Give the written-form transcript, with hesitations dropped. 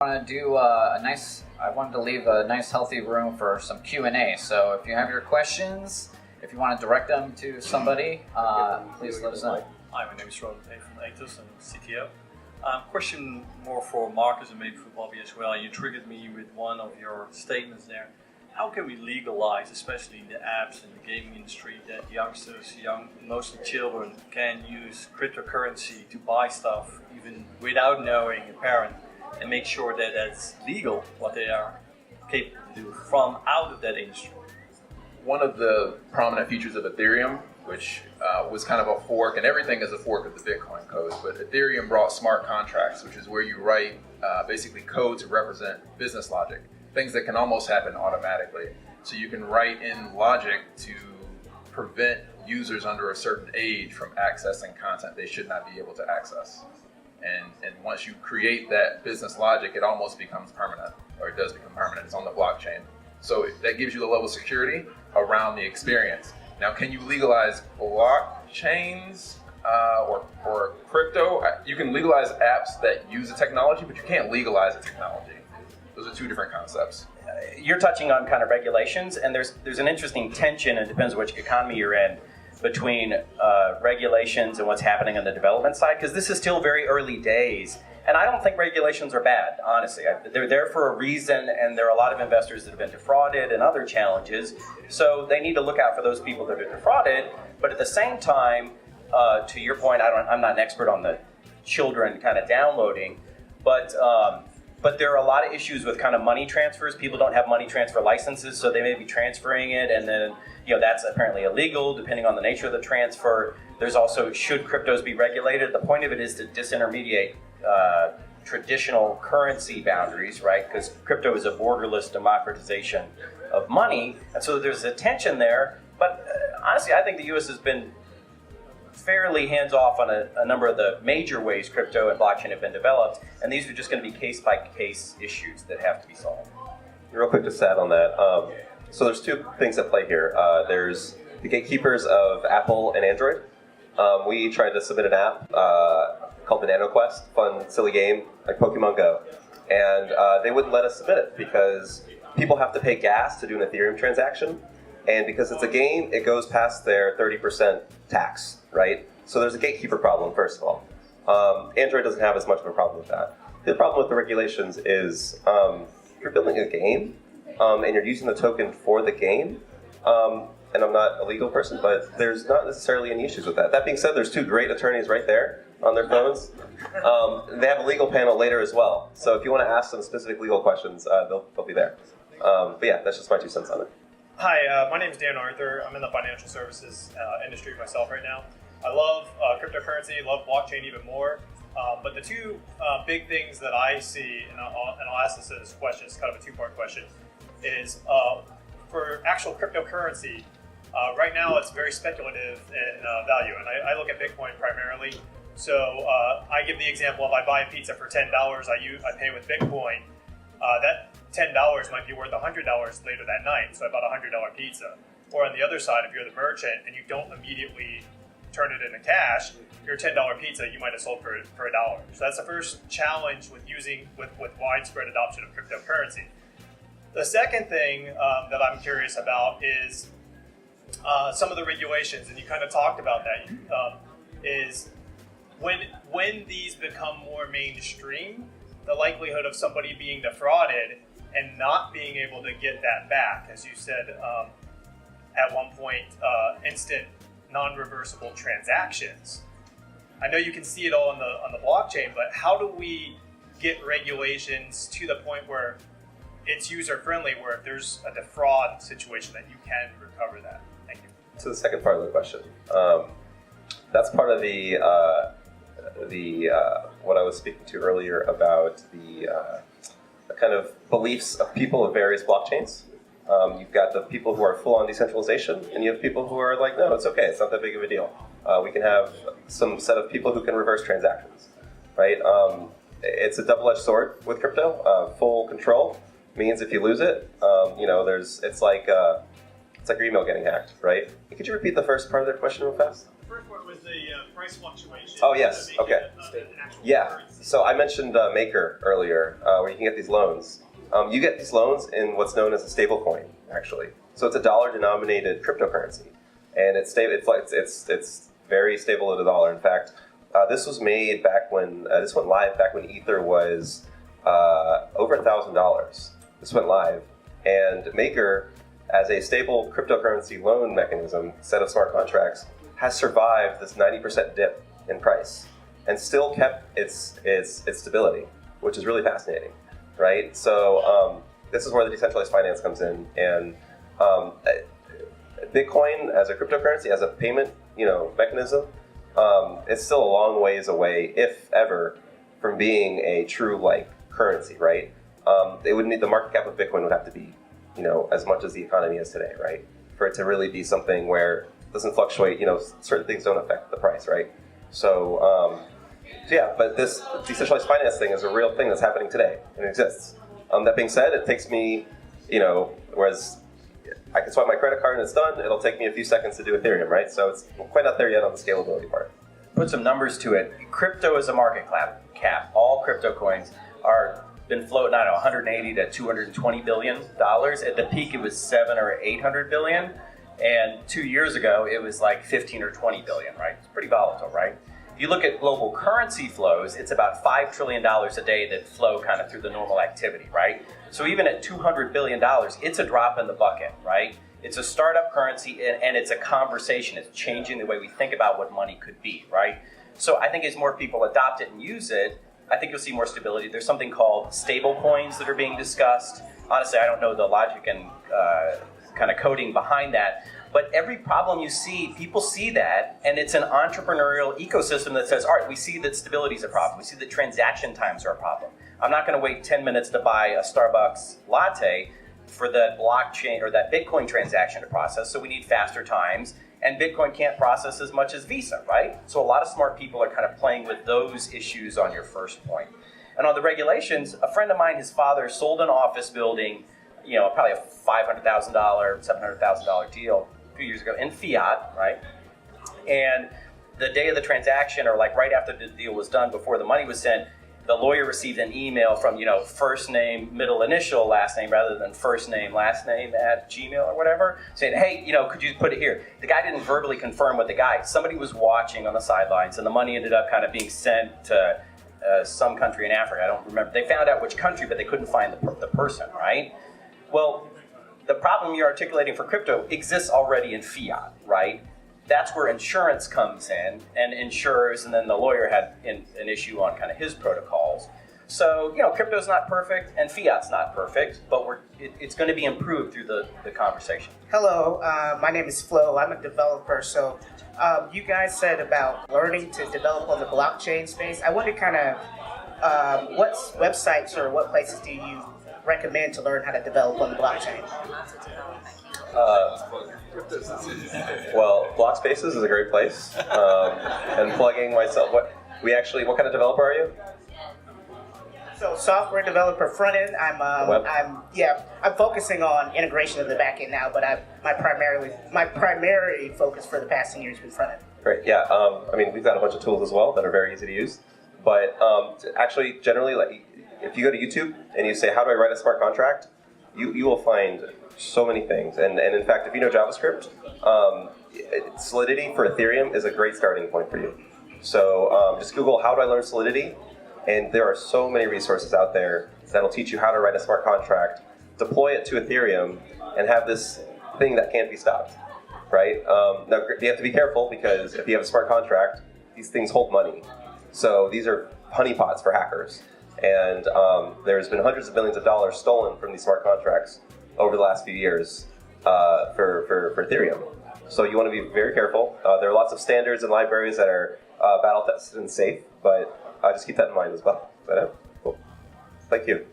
I wanted to leave a nice healthy room for some Q&A. So if you have your questions, if you want to direct them to somebody, please let us know. Hi, my name is Ron from Atos. I'm CTO. Question more for Marcus and maybe for Bobby as well. You triggered me with one of your statements there. How can we legalize, especially in the apps and the gaming industry, that youngsters, mostly children, can use cryptocurrency to buy stuff even without knowing a parent, and make sure that that's legal, what they are capable to do from out of that industry? One of the prominent features of Ethereum, which was kind of a fork, and everything is a fork of the Bitcoin code, but Ethereum brought smart contracts, which is where you write basically code to represent business logic, things that can almost happen automatically. So you can write in logic to prevent users under a certain age from accessing content they should not be able to access. And once you create that business logic, it almost becomes permanent, or it does become permanent. It's on the blockchain. So that gives you the level of security around the experience. Now, can you legalize blockchains or crypto? You can legalize apps that use the technology, but you can't legalize the technology. Those are two different concepts. You're touching on kind of regulations, and there's an interesting tension, and it depends which economy you're in, between regulations and what's happening on the development side, because this is still very early days. And I don't think regulations are bad, honestly. They're there for a reason, and there are a lot of investors that have been defrauded and other challenges. So they need to look out for those people that are defrauded. But at the same time, to your point, I'm not an expert on the children kind of downloading, but there are a lot of issues with kind of money transfers. People don't have money transfer licenses, so they may be transferring it, and then that's apparently illegal depending on the nature of the transfer. There's also, should cryptos be regulated? The point of it is to disintermediate traditional currency boundaries, right? Because crypto is a borderless democratization of money, and so there's a tension there. But honestly, I think the U.S. has been fairly hands-off on a number of the major ways crypto and blockchain have been developed, and these are just going to be case-by-case issues that have to be solved. Real quick, just to add on that. So there's two things at play here. There's the gatekeepers of Apple and Android. We tried to submit an app called the NanoQuest, fun, silly game like Pokemon Go, and they wouldn't let us submit it because people have to pay gas to do an Ethereum transaction, and because it's a game, it goes past their 30% tax, right? So there's a gatekeeper problem, first of all. Android doesn't have as much of a problem with that. The problem with the regulations is if you're building a game and you're using the token for the game, and I'm not a legal person, but there's not necessarily any issues with that. That being said, there's two great attorneys right there on their phones. They have a legal panel later as well. So if you want to ask some specific legal questions, they'll be there. But yeah, that's just my 2 cents on it. Hi, my name is Dan Arthur. I'm in the financial services industry myself right now. I love cryptocurrency, love blockchain even more. But the two big things that I see, and I'll ask this as a question, it's kind of a two-part question, is for actual cryptocurrency, right now it's very speculative in value, and I look at Bitcoin primarily. So I give the example, if I buy a pizza for $10, I pay with Bitcoin, that $10 might be worth $100 later that night, so I bought a $100 pizza. Or on the other side, if you're the merchant and you don't immediately turn it into cash, your $10 pizza you might have sold for $1. So that's the first challenge with widespread adoption of cryptocurrency. The second thing that I'm curious about is some of the regulations, and you kind of talked about that, is when these become more mainstream, the likelihood of somebody being defrauded and not being able to get that back, as you said at one point, instant non-reversible transactions. I know you can see it all on the blockchain, but how do we get regulations to the point where it's user-friendly, where if there's a defraud situation that you can recover that? Thank you. To the second part of the question, that's part of the what I was speaking to earlier about the kind of beliefs of people of various blockchains. You've got the people who are full on decentralization, and you have people who are like, no, it's okay, it's not that big of a deal. We can have some set of people who can reverse transactions, right? It's a double-edged sword with crypto. Full control means if you lose it, it's like your email getting hacked, right? Could you repeat the first part of their question real fast? The first one was the price fluctuation. Oh, yes. Okay. Yeah. So I mentioned Maker earlier, where you can get these loans. You get these loans in what's known as a stable coin, actually. So it's a dollar-denominated cryptocurrency, and it's stable. It's very stable to the dollar. In fact, this was made back when this went live back when Ether was over $1,000. This went live, and Maker, as a stable cryptocurrency loan mechanism, set of smart contracts, has survived this 90% dip in price and still kept its stability, which is really fascinating, right? So this is where the decentralized finance comes in, and Bitcoin as a cryptocurrency, as a payment, mechanism, it's still a long ways away, if ever, from being a true currency, right? It would need the market cap of Bitcoin would have to be, as much as the economy is today, right? For it to really be something where it doesn't fluctuate, certain things don't affect the price, right? So yeah, but this decentralized finance thing is a real thing that's happening today and it exists. That being said, it takes me, whereas I can swipe my credit card and it's done, it'll take me a few seconds to do Ethereum, right? So it's quite not there yet on the scalability part. Put some numbers to it. Crypto is a market cap. All crypto coins are been floating, 180 to 220 billion dollars. At the peak, it was 700 or 800 billion, and 2 years ago, it was like 15 or 20 billion. Right? It's pretty volatile, right? If you look at global currency flows, it's about $5 trillion a day that flow kind of through the normal activity, right? So even at $200 billion, it's a drop in the bucket, right? It's a startup currency, and it's a conversation. It's changing the way we think about what money could be, right? So I think as more people adopt it and use it, I think you'll see more stability. There's something called stable coins that are being discussed. Honestly, I don't know the logic and kind of coding behind that. But every problem you see, people see that, and it's an entrepreneurial ecosystem that says, all right, we see that stability is a problem. We see that transaction times are a problem. I'm not going to wait 10 minutes to buy a Starbucks latte for the blockchain or that Bitcoin transaction to process, so we need faster times. And Bitcoin can't process as much as Visa, right? So a lot of smart people are kind of playing with those issues on your first point. And on the regulations, a friend of mine, his father sold an office building, probably a $500,000, $700,000 deal a few years ago in fiat, right? And the day of the transaction, or right after the deal was done, before the money was sent, the lawyer received an email from, first name, middle initial, last name, rather than first name, last name at Gmail or whatever, saying, hey, could you put it here? The guy didn't verbally confirm with the guy. Somebody was watching on the sidelines, and the money ended up kind of being sent to some country in Africa. I don't remember. They found out which country, but they couldn't find the person, right? Well, the problem you're articulating for crypto exists already in fiat, right? That's where insurance comes in, and insurers, and then the lawyer had an issue on kind of his protocols. So, crypto's not perfect, and fiat's not perfect, but it's going to be improved through the conversation. Hello, my name is Flo. I'm a developer. So, you guys said about learning to develop on the blockchain space. I wonder kind of what websites or what places do you recommend to learn how to develop on the blockchain? Well, Block Spaces is a great place. And plugging myself, what kind of developer are you? So software developer front end. I'm focusing on integration of the back end now, but my primary focus for the past 10 years has been front end. Great, yeah. We've got a bunch of tools as well that are very easy to use. But actually, generally, if you go to YouTube and you say, how do I write a smart contract? You will find so many things. And in fact, if you know JavaScript, Solidity for Ethereum is a great starting point for you. So just Google, how do I learn Solidity? And there are so many resources out there that'll teach you how to write a smart contract, deploy it to Ethereum, and have this thing that can't be stopped, right? Now, you have to be careful, because if you have a smart contract, these things hold money. So these are honeypots for hackers. And there's been hundreds of millions of dollars stolen from these smart contracts over the last few years for Ethereum. So you want to be very careful. There are lots of standards and libraries that are battle tested and safe, but just keep that in mind as well. Is that it? Cool. Thank you.